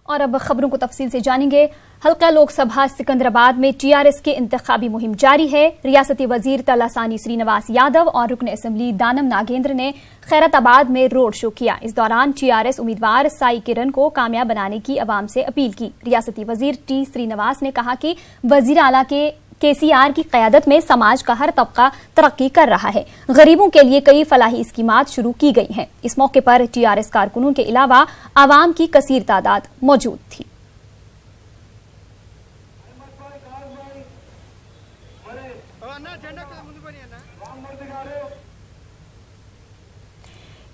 और अब खबरों को तफसील से जानेंगे। हल्का लोकसभा सिकंदराबाद में टीआरएस की इंतखाबी मुहिम जारी है। रियासती वजीर तलासानी श्रीनिवास यादव और रुकन असेंबली दानम नागेंद्र ने खैरताबाद में रोड शो किया। इस दौरान टीआरएस उम्मीदवार साई किरण को कामयाब बनाने की अवाम से अपील की। रियासती वजीर टी श्रीनिवास ने कहा कि वजीर आला के केसीआर की क़यादत में समाज का हर तबका तरक्की कर रहा है। गरीबों के लिए कई फलाही स्कीमात शुरू की गई हैं। इस मौके पर टीआरएस कारकुनों के अलावा आवाम की कसीर तादाद मौजूद थी।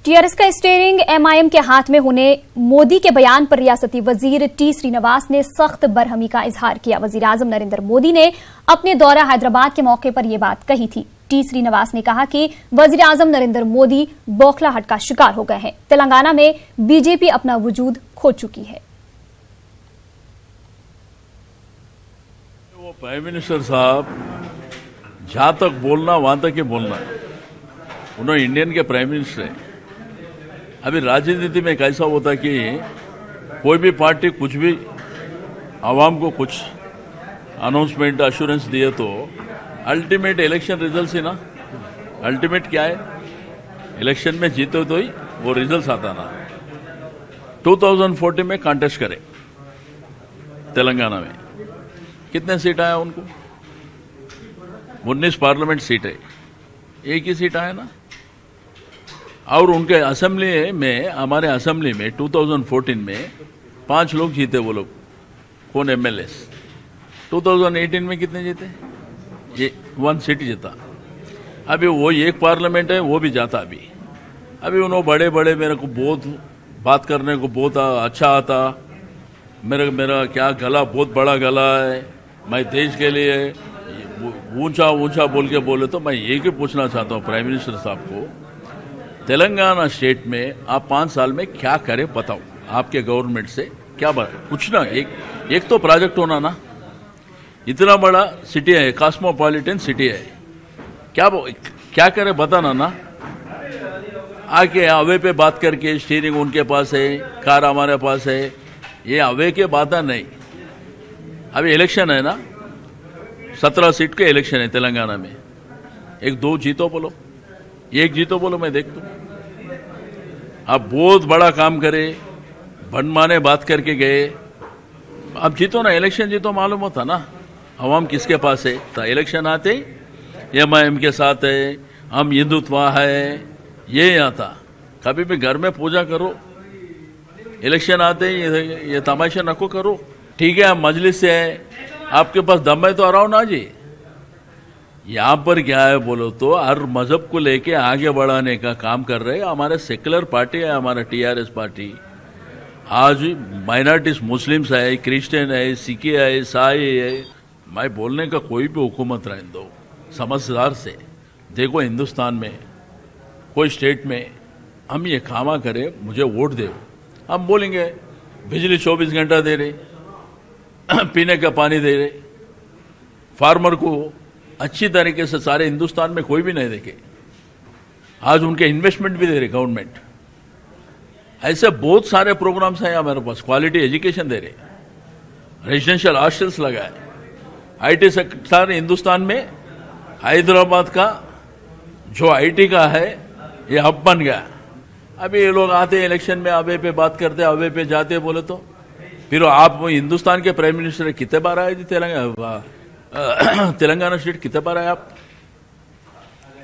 टीआरएस का स्टीयरिंग एमआईएम के हाथ में होने मोदी के बयान पर रियासती वजीर टी श्रीनिवास ने सख्त बरहमी का इजहार किया। वजीर आजम नरेंद्र मोदी ने अपने दौरा हैदराबाद के मौके पर यह बात कही थी। टी श्रीनिवास ने कहा कि वजीर आजम नरेंद्र मोदी बौखलाहट का शिकार हो गए हैं। तेलंगाना में बीजेपी अपना वजूद खो चुकी है। वो प्राइम मिनिस्टर साहब जहां तक बोलना वहां तक ही बोलना, उन्होंने इंडियन के प्राइम मिनिस्टर है। अभी राजनीति में कैसा होता है कि कोई भी पार्टी कुछ भी आवाम को कुछ अनाउंसमेंट अश्योरेंस दिए तो अल्टीमेट इलेक्शन रिजल्ट ही ना, अल्टीमेट क्या है, इलेक्शन में जीते तो ही वो रिजल्ट आता ना। 2014 में कॉन्टेस्ट करे तेलंगाना में, कितने सीट आया उनको? 19 पार्लियामेंट सीट है, एक ही सीट आया ना। और उनके असेंबली में, हमारे असेंबली में 2014 में 5 लोग जीते। वो लोग कौन? एमएलए। 2018 में कितने जीते? ये 1 सीट जीता। अभी वो एक पार्लियामेंट है, वो भी जाता। अभी उन्होंने बड़े बड़े, मेरे को बहुत बात करने को बहुत अच्छा आता। मेरा क्या गला, बहुत बड़ा गला है, मैं देश के लिए ऊंचा ऊंचा बोल के बोले। तो मैं ये पूछना चाहता हूँ प्राइम मिनिस्टर साहब को, तेलंगाना स्टेट में आप 5 साल में क्या करें बताओ। आपके गवर्नमेंट से क्या कुछ ना, एक तो प्रोजेक्ट होना ना। इतना बड़ा सिटी है, कॉस्मोपॉलिटन सिटी है, क्या करे बताना ना। आके अवे पे बात करके, स्टीयरिंग उनके पास है, कार हमारे पास है, ये अवे के बात नहीं। अभी इलेक्शन है ना, 17 सीट के इलेक्शन है तेलंगाना में। 1-2 जीतो बोलो, 1 जीतो बोलो, मैं देख दूं। आप बहुत बड़ा काम करे, बनमाने बात करके गए, आप जीतो ना, इलेक्शन जीतो, मालूम होता ना अवाम किसके पास है। तो इलेक्शन आते एमआईएम के साथ है, हम हिंदुत्व है, ये आता। कभी भी घर में पूजा करो, इलेक्शन आते ये तमाशा नको करो। ठीक है, आप मजलिस से है, आपके पास दम है तो आओ ना जी। यहाँ पर क्या है बोलो तो हर मजहब को लेके आगे बढ़ाने का काम कर रहे हैं। हमारे सेक्युलर पार्टी है, हमारा टीआरएस पार्टी। आज माइनॉरिटीज, मुस्लिम्स है, क्रिश्चियन है, सिख है, ईसाई है। मैं बोलने का कोई भी हुकूमत रहने दो, समझदार से देखो। हिंदुस्तान में कोई स्टेट में हम ये कामा करें, मुझे वोट दे, हम बोलेंगे बिजली 24 घंटा दे रहे, पीने का पानी दे रहे, फार्मर को अच्छी तरीके से सारे हिंदुस्तान में कोई भी नहीं देखे। आज उनके इन्वेस्टमेंट भी दे रहे गवर्नमेंट। ऐसे बहुत सारे प्रोग्राम्स हैं हमारे पास। क्वालिटी एजुकेशन दे रहे, रेजिडेंशियल हॉस्टल्स लगाए। आईटी सेक्टर हिंदुस्तान में, हैदराबाद का जो आईटी का है ये हब बन गया। अभी ये लोग आते हैं इलेक्शन में, अवे पे बात करते, अवे पे जाते बोले तो फिर आप हिंदुस्तान के प्राइम मिनिस्टर कितने बार आए थे तेलंगाना स्टेट, कितने बार आए आप?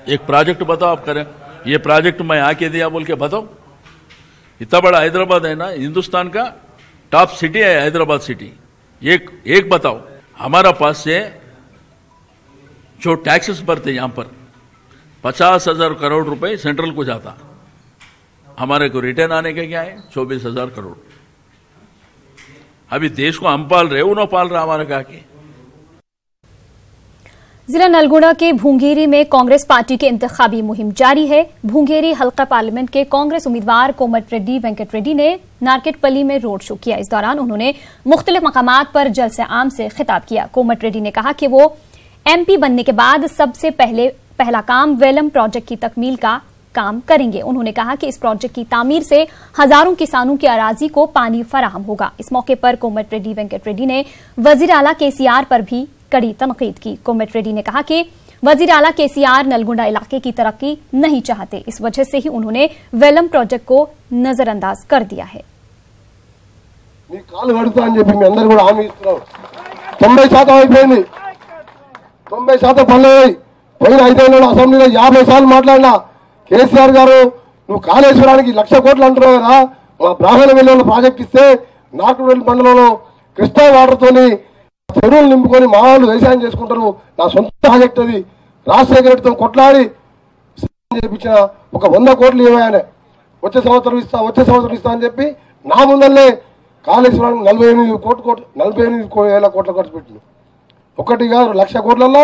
एक प्रोजेक्ट बताओ आप करें, ये प्रोजेक्ट मैं आके दिया बोल के बताओ। इतना बड़ा हैदराबाद है ना, हिंदुस्तान का टॉप सिटी है हैदराबाद सिटी। एक बताओ। हमारा पास से जो टैक्सेस भरते यहाँ पर 50,000 करोड़ रुपए सेंट्रल को जाता, हमारे को रिटर्न आने के क्या है 24,000 करोड़। अभी देश को हम पाल रहे, उन्होंने पाल रहा हमारा कहा के। जिला नलगुना के भूंगेरी में कांग्रेस पार्टी की इंतखाबी मुहिम जारी है। भूंगेरी हल्का पार्लियामेंट के कांग्रेस उम्मीदवार कोमट रेड्डी वेंकट रेड्डी ने नारकेटपल्ली में रोड शो किया। इस दौरान उन्होंने मुख्तलिफ मकामात पर जलसे आम से खिताब किया। कोमट रेड्डी ने कहा कि वो एमपी बनने के बाद सबसे पहला काम वेलम प्रोजेक्ट की तकमील का काम करेंगे। उन्होंने कहा कि इस प्रोजेक्ट की तामीर से हजारों किसानों की अराजी को पानी फराहम होगा। इस मौके पर कोमट रेड्डी वेंकट रेड्डी ने वजीर आला केसीआर पर भी कड़ी तनकीद की। कोमट रेड्डी ने कहा कि वजीर आला केसीआर नलगुंडा इलाके की तरक्की नहीं चाहते, इस वजह से ही उन्होंने वेलम प्रोजेक्ट को नजरअंदाज कर दिया है। కాలు కడుతా అని చెప్పి మీ అందరూ కూడా హామీ ఇస్తున్నాం. 90% అయిపోయింది. 90% పనులయ్యాయి. పోయిన 5 ఏళ్ళలో అసెంబ్లీలో 50 సార్లు మాట్లాడినా కేసీఆర్ గారు నువ్వు కాళేశ్వరానికి 1,00,000 కోట్లు అంటున్నావు కదా, మా బ్రాహ్మణ వెల్లుల ప్రాజెక్ట్ ఇస్తే నార్కవెల్ మండలంలో కృష్ణా వాటర్తోని చెరువులు నింపుకొని మా వాళ్ళు వ్యవసాయం చేసుకుంటారు, నా సొంత ప్రాజెక్ట్ అది, రాజశేఖర రెడ్డితో కొట్లాడి చేయించిన ఒక 100 కోట్లు ఇవ్వాయనే వచ్చే సంవత్సరం ఇస్తా అని చెప్పి నా ముందల్లే కాళేశ్వరానికి 48,000 కోట్ల ఖర్చు పెట్టింది. ఒకటి కాదు 1,00,000 కోట్లల్లో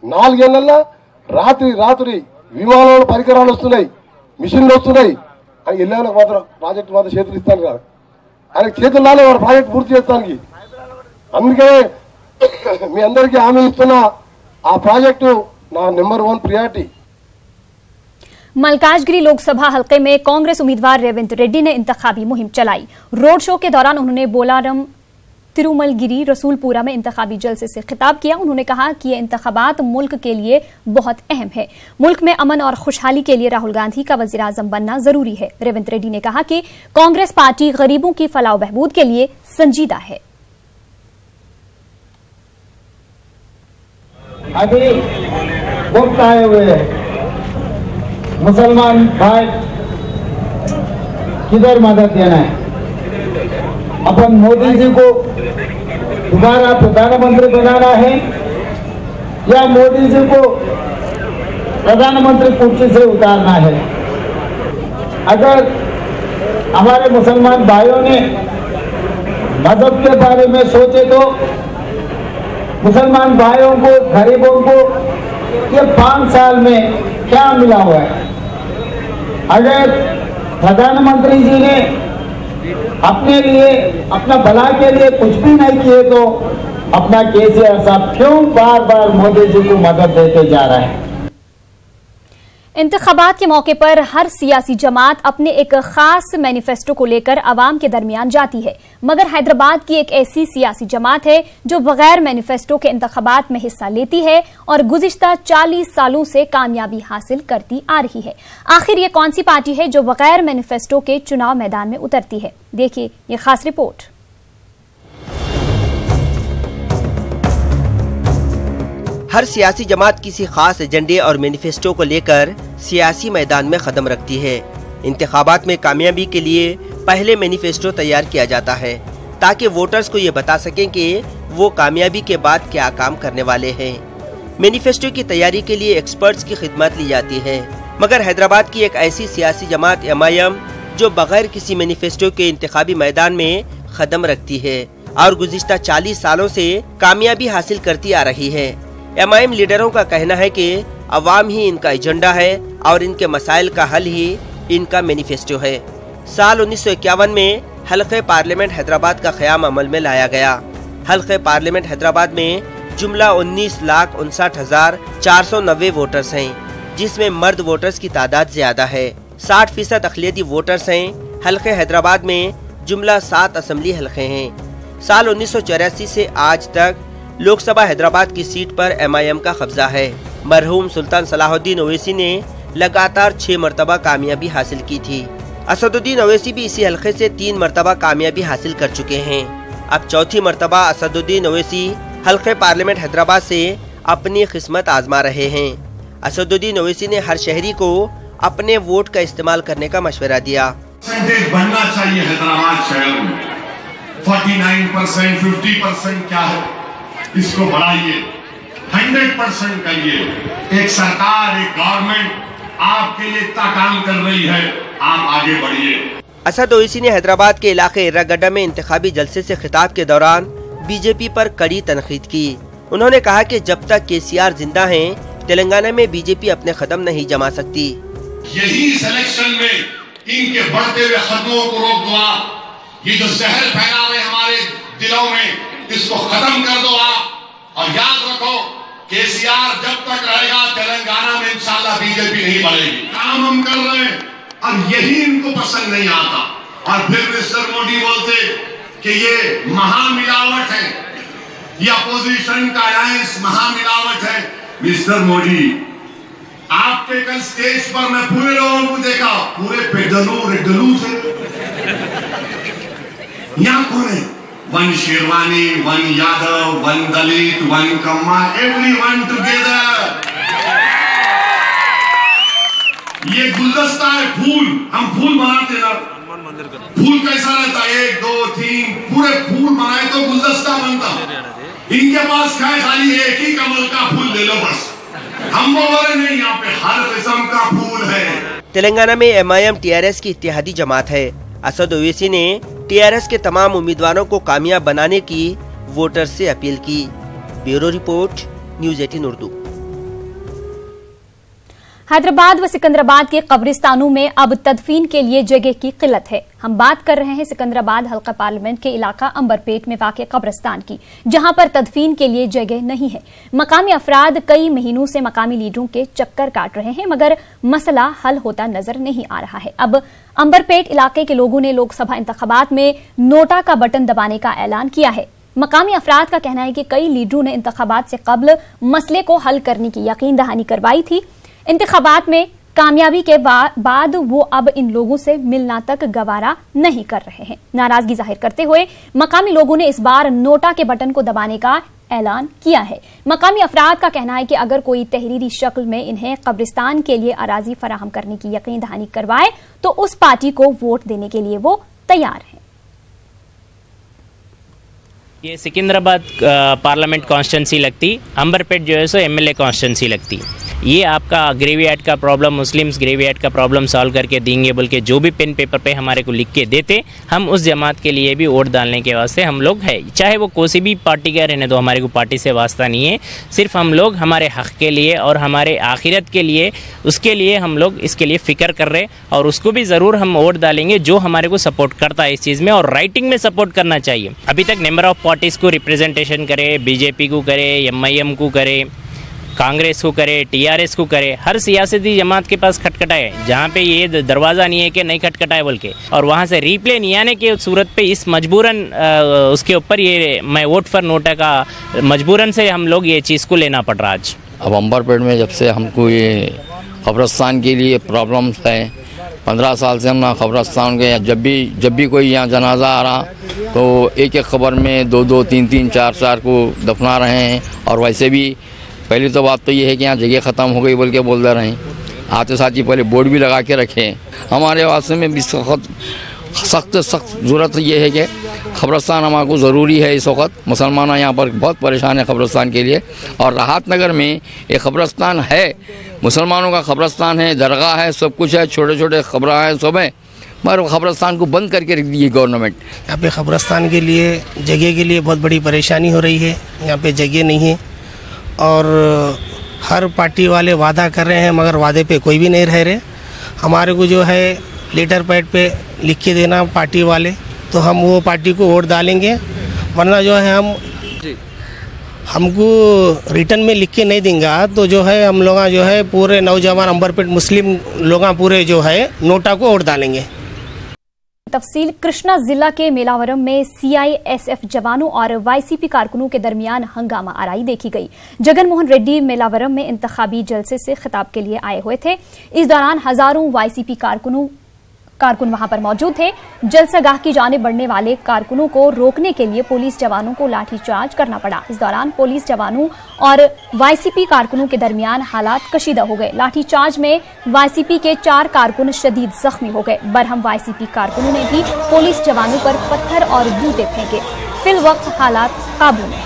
4 ఏళ్లలో రాత్రి విమానాల పరికరాలు వస్తున్నాయి, మిషన్లు వస్తున్నాయి. అని వెళ్ళాలకు మాత్రం ప్రాజెక్టు మాత్రం చేతులు ఇస్తాను కాదు, ఆయనకు చేతులు రాలే వాడు ప్రాజెక్ట్ పూర్తి చేస్తానికి. అందుకే మీ అందరికీ హామీ ఇస్తున్నా, ఆ ప్రాజెక్టు నా నెంబర్ 1 ప్రియారిటీ. मलकाजगिरी लोकसभा हलके में कांग्रेस उम्मीदवार रेवंत रेड्डी ने इंतखाबी मुहिम चलाई। रोड शो के दौरान उन्होंने बोलारम, तिरुमलगिरी, रसूलपुरा में इंतखाबी जलसे से खिताब किया। उन्होंने कहा कि ये इंतखाबात मुल्क के लिए बहुत अहम है। मुल्क में अमन और खुशहाली के लिए राहुल गांधी का वजीर आजम बनना जरूरी है। रेवंत रेड्डी ने कहा कि कांग्रेस पार्टी गरीबों की फलाह बहबूद के लिए संजीदा है। अभी वक्त आए हुए मुसलमान भाई किधर मदद देना है। अपन मोदी जी को दोबारा प्रधानमंत्री बनाना है या मोदी जी को प्रधानमंत्री कुर्सी से उतारना है। अगर हमारे मुसलमान भाइयों ने मदद के बारे में सोचे तो मुसलमान भाइयों को, गरीबों को ये 5 साल में क्या मिला हुआ है। अगर प्रधानमंत्री जी ने अपने लिए, अपना भला के लिए कुछ भी नहीं किए तो अपना केसीआर साहब क्यों बार बार मोदी जी को मदद देते जा रहा है। इंतखाबात के मौके पर हर सियासी जमात अपने एक खास मैनिफेस्टो को लेकर अवाम के दरमियान जाती है, मगर हैदराबाद की एक ऐसी सियासी जमात है जो बगैर मैनिफेस्टो के इंतखाबात में हिस्सा लेती है और गुज़िश्ता 40 सालों से कामयाबी हासिल करती आ रही है। आखिर ये कौन सी पार्टी है जो बगैर मैनिफेस्टो के चुनाव मैदान में उतरती है? देखिए ये खास रिपोर्ट। हर सियासी जमात किसी खास एजेंडे और मैनिफेस्टो को लेकर सियासी मैदान में कदम रखती है। इंतखाबात में कामयाबी के लिए पहले मैनिफेस्टो तैयार किया जाता है ताकि वोटर्स को ये बता सकें कि वो कामयाबी के बाद क्या काम करने वाले हैं। मैनिफेस्टो की तैयारी के लिए एक्सपर्ट्स की खिदमत ली जाती है, मगर हैदराबाद की एक ऐसी सियासी जमात MIM जो बगैर किसी मैनिफेस्टो के इंतखाबी मैदान में कदम रखती है और गुज़िश्ता 40 सालों से कामयाबी हासिल करती आ रही है। MIM लीडरों का कहना है कि अवाम ही इनका एजेंडा है और इनके मसाइल का हल ही इनका मैनिफेस्टो है। साल 1951 में हल्के पार्लियामेंट हैदराबाद का क़याम अमल में लाया गया। हल्के पार्लियामेंट हैदराबाद में जुमला 19,59,490 वोटर्स हैं, जिसमें मर्द वोटर्स की तादाद ज्यादा है। 60% अक़लियती वोटर्स हैं। हल्के हैदराबाद में जुमला 7 असेंबली हल्के हैं। साल 1984 से आज तक लोकसभा हैदराबाद की सीट पर MIM का कब्जा है। मरहूम सुल्तान सलाहुद्दीन ओवैसी ने लगातार 6 मरतबा कामयाबी हासिल की थी। असदुद्दीन ओवैसी भी इसी हल्के से 3 मरतबा कामयाबी हासिल कर चुके हैं। अब चौथी मरतबा असदुद्दीन ओवैसी हल्के पार्लियामेंट हैदराबाद से अपनी किस्मत आजमा रहे हैं। असदुद्दीन ओवैसी ने हर शहरी को अपने वोट का इस्तेमाल करने का मशवरा दिया। बनना चाहिए हैदराबाद शहर में 49%, 50% क्या है, इसको बढ़ाइए, 100% करिए। एक सरकार, एक गवर्नमेंट आपके लिए इतना काम कर रही है, आप आगे बढ़िए। असद ओवैसी ने हैदराबाद के इलाके इर्रागड्डा में इंतखाबी जलसे से खिताब के दौरान बीजेपी पर कड़ी तनकीद की। उन्होंने कहा कि जब तक केसीआर जिंदा हैं, तेलंगाना में बीजेपी अपने कदम नहीं जमा सकती। यही इलेक्शन में इनके बढ़ते हुए कदमों को रोक दो आप। ये जो जहर फैला रहे हमारे दिलों में, इसको खत्म कर दो आप। और याद रखो केसीआर केसीआर जब तक रहेगा तेलंगाना में इंशाल्लाह बीजेपी नहीं बढ़ेगी। काम हम कर रहे हैं और यही इनको पसंद नहीं आता। और फिर मिस्टर मोदी बोलते कि ये महामिलावट है, ये अपोजिशन का अलायंस महामिलावट है। मिस्टर मोदी, आपके कल स्टेज पर मैं पूरे लोगों को देखा, पूरे पेडलू थे। यहाँ कौन है? One Sherwani, one Yadav, one Dalit, one Kamma, everyone together. ये गुलदस्ता है फूल, हम फूल बनाते ना, फूल कैसा रहता है? 1 2 3 पूरे फूल बनाए तो गुलदस्ता बनता। इनके पास क्या है? खाली एक ही कमल का फूल ले लो बस। हम वो बोले नहीं, यहाँ पे हर किस्म का फूल है। तेलंगाना में MIM TRS की इत्तेहादी जमात है। असद ओवैसी ने TRS के तमाम उम्मीदवारों को कामयाब बनाने की वोटर से अपील की। Bureau report, news 18 Urdu. Hyderabad व सिकंदराबाद के कब्रिस्तानों में अब तदफीन के लिए जगह की किल्लत है। हम बात कर रहे हैं सिकंदराबाद हल्का पार्लियामेंट के इलाका अंबरपेट में वाक़ कब्रिस्तान की, जहां पर तदफीन के लिए जगह नहीं है। मकामी अफराद कई महीनों से मकामी लीडरों के चक्कर काट रहे हैं, मगर मसला हल होता नजर नहीं आ रहा है। अब अंबरपेट इलाके के लोगों ने लोकसभा इंतखाबात में नोटा का बटन दबाने का ऐलान किया है। मकामी अफराद का कहना है कि कई लीडरों ने इंतखाबात से कबल मसले को हल करने की यकीन दहानी करवाई थी। इंतखाबात में कामयाबी के बाद वो अब इन लोगों से मिलना तक गवारा नहीं कर रहे हैं। नाराजगी जाहिर करते हुए मकामी लोगों ने इस बार नोटा के बटन को दबाने का ऐलान किया है। मकामी अफराद का कहना है कि अगर कोई तहरीरी शक्ल में इन्हें कब्रिस्तान के लिए अराजी फराहम करने की यकीन दहानी करवाए तो उस पार्टी को वोट देने के लिए वो तैयार है। ये सिकंदराबाद पार्लियामेंट कॉन्स्टिट्यूंसी लगती, अंबरपेट जो है सो MLA कॉन्स्टिट्यूंसी लगती। ये आपका ग्रेवियार्ड का प्रॉब्लम, मुस्लिम्स ग्रेवियार्ड का प्रॉब्लम सॉल्व करके देंगे बोल के जो भी पेन पेपर पे हमारे को लिख के देते, हम उस जमात के लिए भी वोट डालने के वास्ते हम लोग है। चाहे वो कोई भी पार्टी का रहने दो, हमारे को पार्टी से वास्ता नहीं है। सिर्फ हम लोग हमारे हक़ के लिए और हमारे आखिरत के लिए, उसके लिए हम लोग इसके लिए फ़िक्र कर रहे और उसको भी ज़रूर हम वोट डालेंगे जो हमारे को सपोर्ट करता है इस चीज़ में। और राइटिंग में सपोर्ट करना चाहिए। अभी तक नंबर ऑफ़ पार्टीज़ को रिप्रेजेंटेशन करे, BJP को करे, MIM को करे, कांग्रेस को करे, TRS को करे, हर सियासती जमात के पास खटखटा है। जहाँ पे ये दरवाज़ा नहीं है कि नहीं खटखटा है बोल के, और वहाँ से रिप्ले नहीं आने की सूरत पे इस मजबूरन उसके ऊपर ये मैं वोट फॉर नोटा का मजबूरन से हम लोग ये चीज़ को लेना पड़ रहा आज। अब अंबरपेट में जब से हमको ये कब्रिस्तान के लिए प्रॉब्लम्स है, 15 साल से हम कब्रिस्तान के जब भी कोई यहाँ जनाजा आ रहा तो एक खबर में 2-2, 3-3, 4-4 को दफना रहे हैं। और वैसे भी पहली तो बात तो ये है कि यहाँ जगह ख़त्म हो गई बोल के बोलते रहे, आते साथ ही पहले बोर्ड भी लगा के रखे। हमारे वास्ते में भी सख्त ज़रूरत ये है कि कब्रिस्तान हमारे को ज़रूरी है। इस वक्त मुसलमान यहाँ पर बहुत परेशान है कब्रिस्तान के लिए। और राहत नगर में एक कब्रिस्तान है, मुसलमानों का कब्रिस्तान है, दरगाह है, सब कुछ है, छोटे छोटे खबरा हैं, सब है, मगर कब्रिस्तान को बंद करके रख दी गवर्नमेंट। यहाँ पे कब्रिस्तान के लिए जगह के लिए बहुत बड़ी परेशानी हो रही है। यहाँ पे जगह नहीं है और हर पार्टी वाले वादा कर रहे हैं मगर वादे पे कोई भी नहीं रह रहे। हमारे को जो है लेटर पैड पे लिख के देना पार्टी वाले, तो हम वो पार्टी को वोट डालेंगे, वरना जो है हमको रिटर्न में लिख के नहीं देंगे तो जो है हम लोग जो है पूरे नौजवान अंबरपेट मुस्लिम लोग पूरे जो है नोटा को वोट डालेंगे। तफसील कृष्णा जिला के मेलावरम में CISF जवानों और YCP कारकुनों के दरमियान हंगामा आराई देखी गई। जगन मोहन रेड्डी मेलावरम में इंतखाबी जलसे से खिताब के लिए आए हुए थे। इस दौरान हजारों YCP कारकुन वहां पर मौजूद थे। जलसागाह की जानिब बढ़ने वाले कारकुनों को रोकने के लिए पुलिस जवानों को लाठीचार्ज करना पड़ा। इस दौरान पुलिस जवानों और YCP कारकुनों के दरमियान हालात कशीदा हो गए। लाठीचार्ज में YCP के 4 कारकुन शदीद जख्मी हो गए। बरहम YCP कारकुनों ने भी पुलिस जवानों पर पत्थर और जूते फेंके। फिल वक्त हालात काबू में।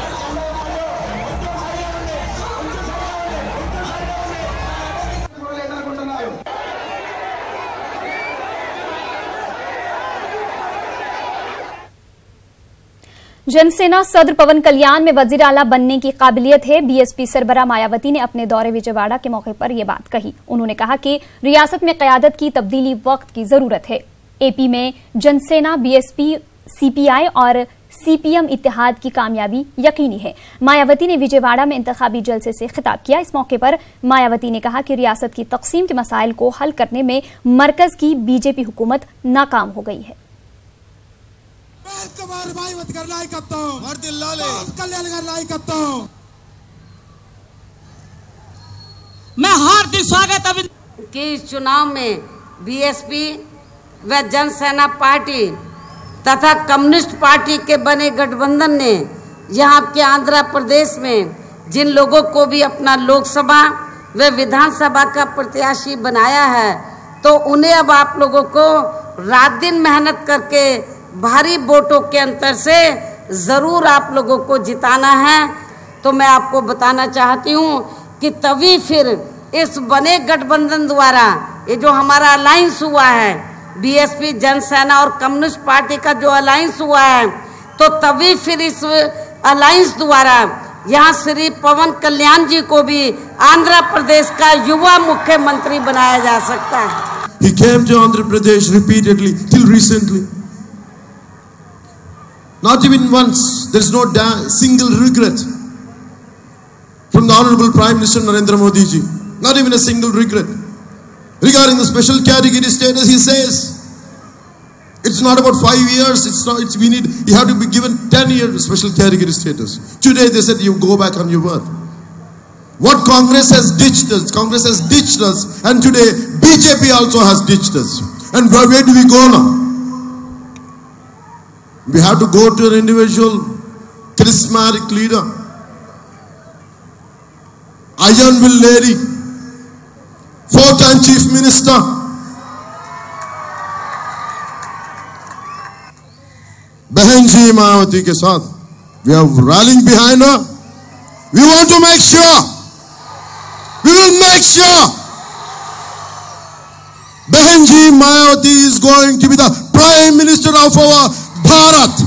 जनसेना सदर पवन कल्याण में वजीर आला बनने की काबिलियत है। BSP सरबराह मायावती ने अपने दौरे विजयवाड़ा के मौके पर यह बात कही। उन्होंने कहा कि रियासत में क़यादत की तब्दीली वक्त की जरूरत है। AP में जनसेना, BSP, CPI और सीपीएम इत्तेहाद की कामयाबी यकीनी है। मायावती ने विजयवाड़ा में इंतखाबी जलसे से खिताब किया। इस मौके पर मायावती ने कहा कि रियासत की तकसीम के मसाइल को हल करने में मरकज की बीजेपी हुकूमत नाकाम हो गई है। मैं हार्दिक स्वागत कि इस चुनाव में बीएसपी व जनसेना पार्टी तथा कम्युनिस्ट पार्टी के बने गठबंधन ने यहाँ के आंध्र प्रदेश में जिन लोगों को भी अपना लोकसभा व विधानसभा का प्रत्याशी बनाया है, तो उन्हें अब आप लोगों को रात दिन मेहनत करके भारी वोटों के अंतर से ज़रूर आप लोगों को जिताना है। तो मैं आपको बताना चाहती हूँ कि तभी फिर इस बने गठबंधन द्वारा ये जो हमारा अलायंस हुआ है, बीएसपी जनसेना और कम्युनिस्ट पार्टी का जो अलायंस हुआ है, तो तभी फिर इस अलायंस द्वारा यहाँ श्री पवन कल्याण जी को भी आंध्र प्रदेश का युवा मुख्यमंत्री बनाया जा सकता है। He came to Andhra Pradesh repeatedly till recently. Not even once. There is no single regret from the Honorable Prime Minister Narendra Modi ji. Not even a single regret. Regarding the special category status, he says it's not about 5 years. You have to be given 10-year special category status. Today they said you go back on your word. What Congress has ditched us, and today BJP also has ditched us. And where do we go now? We have to go to an individual charismatic leader. Iron Will Lady, 4-time Chief Minister. Bahanji Mayawati ke saath, we are rallying behind her. We want to make sure, we will make sure Bahanji Mayawati is going to be the Prime Minister of our Bharat.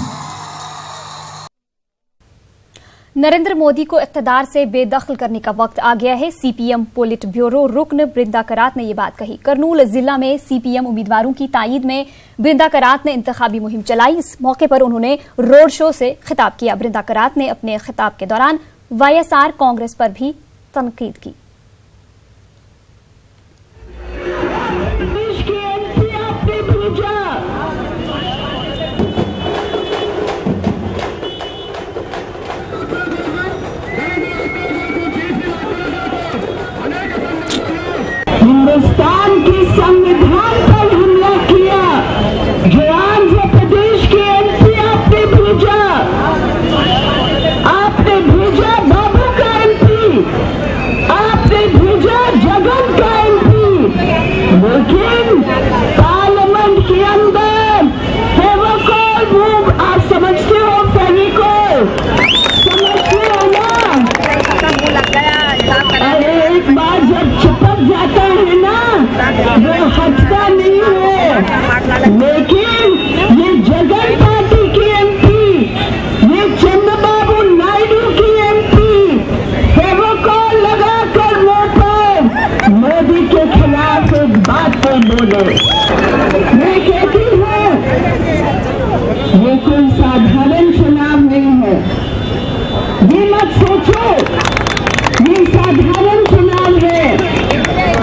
Narendra Modi को इख्तिदार से बेदखल करने का वक्त आ गया है। CPM पोलिट bureau रुकन बृंदा करात ने यह बात कही। करनूल जिला में सीपीएम उम्मीदवारों की तायीद में बृंदा करात ने इंतखाबी मुहिम चलाई। इस मौके पर उन्होंने रोड शो से खिताब किया। बृंदा करात ने अपने खिताब के दौरान वाईएसआर कांग्रेस पर भी तनकीद की। हिंदुस्तान के संविधान पर हमला किया, जो आंध्र प्रदेश के एमपी आपने भेजा बाबू का एमपी, आपने भेजा जगन का एमपी, लेकिन पार्लियामेंट के अंदर फेविकॉल मूव, आप समझते हो फेविकॉल, समझते हो ना? अरे एक बार जब चिपक जाता है ना, वो हटता नहीं है। लेकिन ये जगन पार्टी की एमपी, ये चंद्रबाबू नायडू की एमपी फेविकॉल लगाकर मुंह पर मोदी के खिलाफ एक बात को बोले। मैं कहती हूँ ये कोई साधारण चुनाव नहीं है। ये मत सोचो ये साधारण चुनाव है,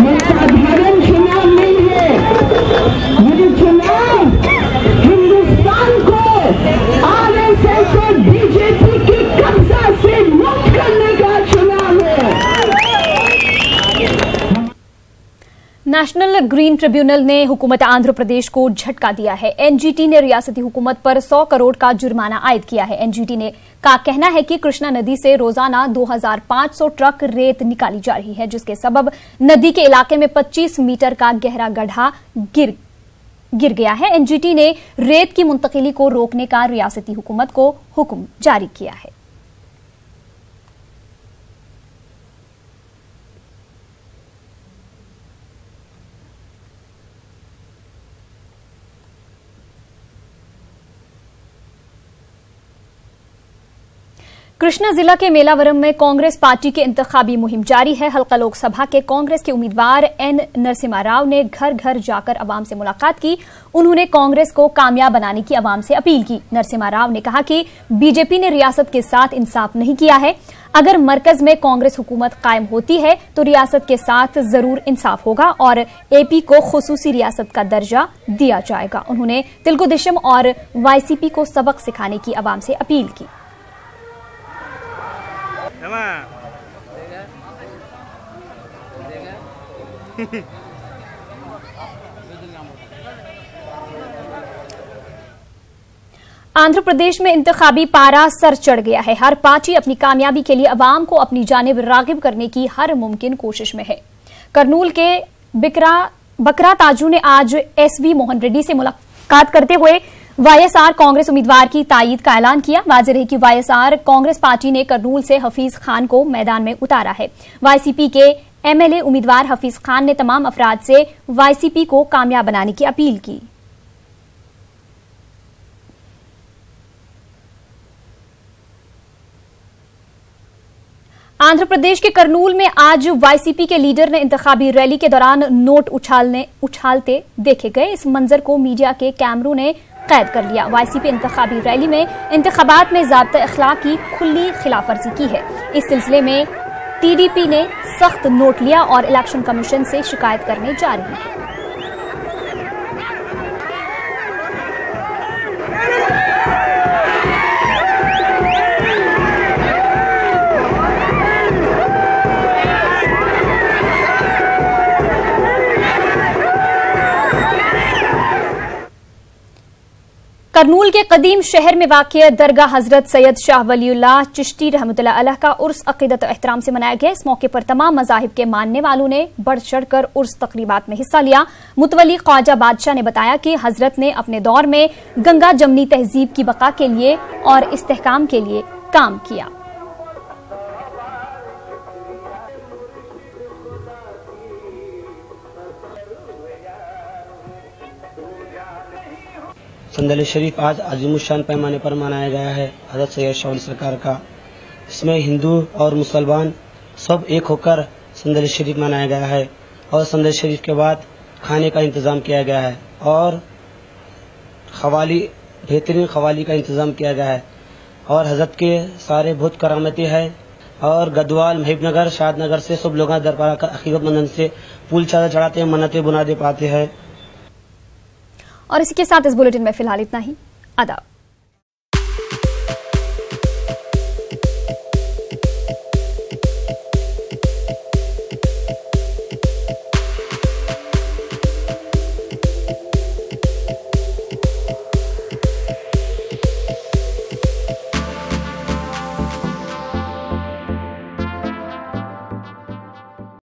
ये साधारण चुनाव नहीं है। ये चुनाव हिंदुस्तान को आरएसएस और बीजेपी के कब्जा से मुक्त करने का चुनाव है। नेशनल ग्रीन ट्रिब्यूनल ने हुकूमत आंध्र प्रदेश को झटका दिया है। एनजीटी ने रियासती हुकूमत पर 100 करोड़ का जुर्माना आयद किया है। एनजीटी का कहना है कि कृष्णा नदी से रोजाना 2500 ट्रक रेत निकाली जा रही है, जिसके सबब नदी के इलाके में 25 मीटर का गहरा गड्ढा गिर गया है। एनजीटी ने रेत की मुंतकिली को रोकने का रियासती हुकूमत को हुक्म जारी किया है। कृष्णा जिला के मेलावरम में कांग्रेस पार्टी की इंतखाबी मुहिम जारी है। हल्का लोकसभा के कांग्रेस के उम्मीदवार एन नरसिम्हा राव ने घर घर जाकर अवाम से मुलाकात की। उन्होंने कांग्रेस को कामयाब बनाने की अवाम से अपील की। नरसिम्हा राव ने कहा कि बीजेपी ने रियासत के साथ इंसाफ नहीं किया है। अगर मरकज में कांग्रेस हुकूमत कायम होती है तो रियासत के साथ जरूर इंसाफ होगा और एपी को खुसूसी रियासत का दर्जा दिया जाएगा। उन्होंने तेलुगु देशम और वाईसीपी को सबक सिखाने की अवाम से अपील की। आंध्र प्रदेश में इंतखाबी पारा सर चढ़ गया है। हर पार्टी अपनी कामयाबी के लिए अवाम को अपनी जानिब रागिब करने की हर मुमकिन कोशिश में है। करनूल के बकरा ताजू ने आज एसवी मोहन रेड्डी से मुलाकात करते हुए वाईएसआर कांग्रेस उम्मीदवार की तायीद का ऐलान किया। वाज़ेह रहे कि वाईएसआर कांग्रेस पार्टी ने करनूल से हफीज खान को मैदान में उतारा है। वाईसीपी के एमएलए उम्मीदवार हफीज खान ने तमाम अफराद से वाईसीपी को कामयाब बनाने की अपील की। आंध्र प्रदेश के करनूल में आज वाईसीपी के लीडर ने इंतखाबी रैली के दौरान नोट उछालते देखे गए। इस मंजर को मीडिया के कैमरों ने कैद कर लिया। वाईसीपी इंतखाबी रैली में इंतखाबात में ज़ाब्ता अखलाक की खुली खिलाफवर्जी की है। इस सिलसिले में टीडीपी ने सख्त नोट लिया और इलेक्शन कमीशन से शिकायत करने जा रही है। करनूल के कदीम शहर में वाक़िया दरगाह हजरत सैयद शाह वलीउल्लाह चिश्ती रहमतुल्लाह अलैह का उर्स अक़ीदत और एहतराम से मनाया गया। इस मौके पर तमाम मज़ाहिब के मानने वालों ने बढ़ चढ़कर उर्स तक़रीबात में हिस्सा लिया। मुतवल्ली ख्वाजा बादशाह ने बताया कि हजरत ने अपने दौर में गंगा जमनी तहजीब की बका के लिए और इस्तेहकाम के लिए काम किया। संदल शरीफ आज अजीमुशान पैमाने पर मनाया गया है हज़रत सैयद शाह सरकार का। इसमें हिंदू और मुसलमान सब एक होकर संदल शरीफ मनाया गया है और संदल शरीफ के बाद खाने का इंतज़ाम किया गया है और बेहतरीन खवाली का इंतज़ाम किया गया है और हज़रत के सारे बहुत करामती है और गदवाल महबूबनगर शादनगर से सब लोग दरबार आकर अकीदतमंद से फूल चादर चढ़ाते हैं, मन्नतें बुनादे पाते हैं। और इसी के साथ इस बुलेटिन में फिलहाल इतना ही। आदाब।